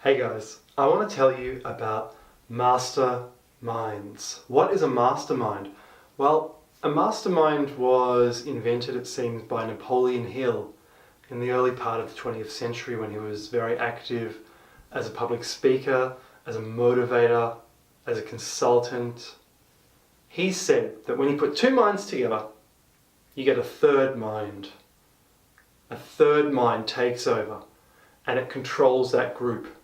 Hey guys, I want to tell you about masterminds. What is a mastermind? Well, a mastermind was invented, it seems, by Napoleon Hill in the early part of the 20th century when he was very active as a public speaker, as a motivator, as a consultant. He said that when you put two minds together, you get a third mind. A third mind takes over and it controls that group.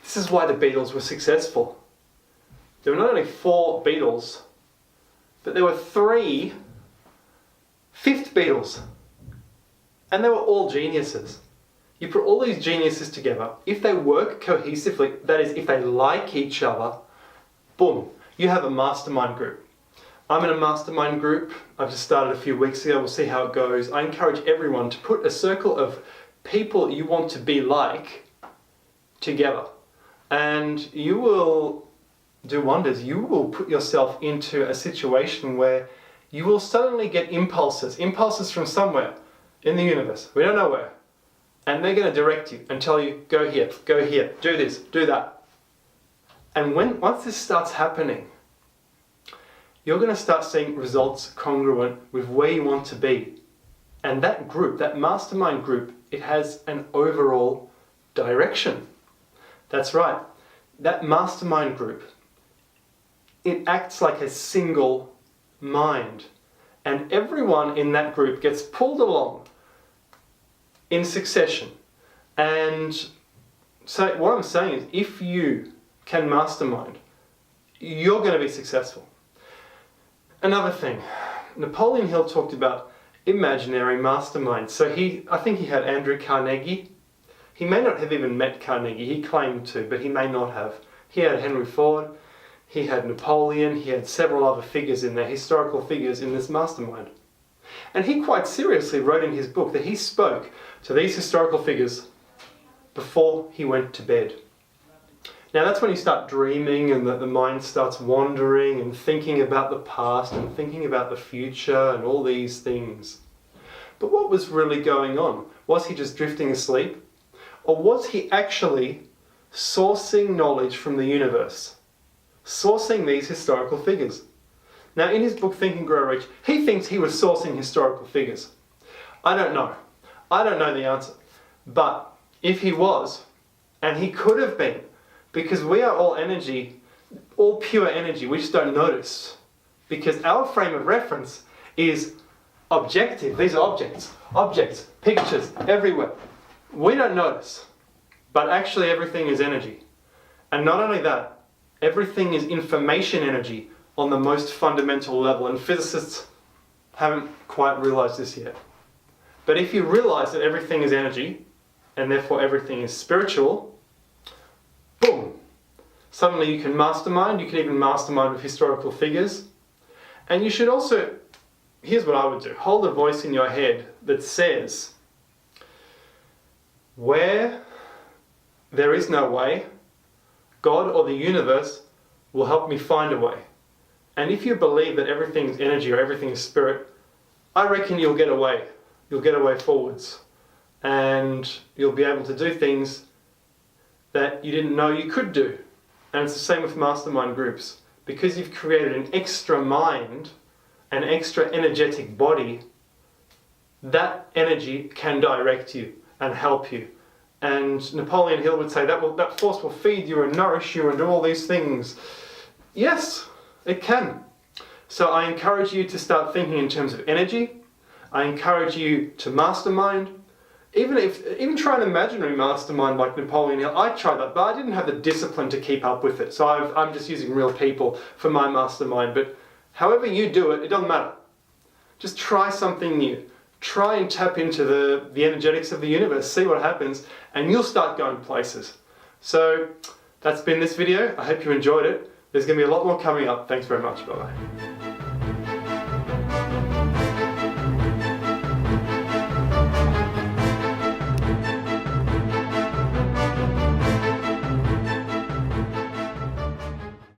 This is why the Beatles were successful. There were not only 4 Beatles, but there were 3 fifth Beatles. And they were all geniuses. You put all these geniuses together, if they work cohesively, that is, if they like each other, boom, you have a mastermind group. I'm in a mastermind group. I've just started a few weeks ago. We'll see how it goes. I encourage everyone to put a circle of people you want to be like together. And you will do wonders. You will put yourself into a situation where you will suddenly get impulses from somewhere in the universe. We don't know where. And they're going to direct you and tell you, go here, do this, do that. And once this starts happening, you're going to start seeing results congruent with where you want to be. And that group, that mastermind group, it has an overall direction. That's right. That mastermind group, it acts like a single mind. And everyone in that group gets pulled along in succession. And so what I'm saying is, if you can mastermind, you're going to be successful. Another thing, Napoleon Hill talked about imaginary masterminds. So I think he had Andrew Carnegie. He may not have even met Carnegie, he claimed to, but he may not have. He had Henry Ford, he had Napoleon, he had several other figures in there, historical figures in this mastermind. And he quite seriously wrote in his book that he spoke to these historical figures before he went to bed. Now that's when you start dreaming and the mind starts wandering and thinking about the past and thinking about the future and all these things. But what was really going on? Was he just drifting asleep? Or was he actually sourcing knowledge from the universe? Sourcing these historical figures? Now in his book Think and Grow Rich, he thinks he was sourcing historical figures. I don't know. I don't know the answer. But if he was, and he could have been, because we are all energy, all pure energy, we just don't notice. Because our frame of reference is objective. These are objects, pictures, everywhere. We don't notice, but actually everything is energy. And not only that, everything is information energy on the most fundamental level, and physicists haven't quite realized this yet. But if you realize that everything is energy, and therefore everything is spiritual, boom! Suddenly you can mastermind, you can even mastermind with historical figures. And you should also, here's what I would do, hold a voice in your head that says, where there is no way, God or the universe will help me find a way. And if you believe that everything is energy or everything is spirit, I reckon you'll get away. You'll get away forwards. And you'll be able to do things that you didn't know you could do. And it's the same with mastermind groups. Because you've created an extra mind, an extra energetic body, that energy can direct you and help you. And Napoleon Hill would say that force will feed you and nourish you and do all these things. Yes, it can. So I encourage you to start thinking in terms of energy. I encourage you to mastermind. Even try an imaginary mastermind like Napoleon Hill. I tried that, but I didn't have the discipline to keep up with it. So I'm just using real people for my mastermind. But however you do it, it doesn't matter. Just try something new. Try and tap into the energetics of the universe, see what happens, and you'll start going places. So that's been this video. I hope you enjoyed it. There's going to be a lot more coming up. Thanks very much. Bye-bye.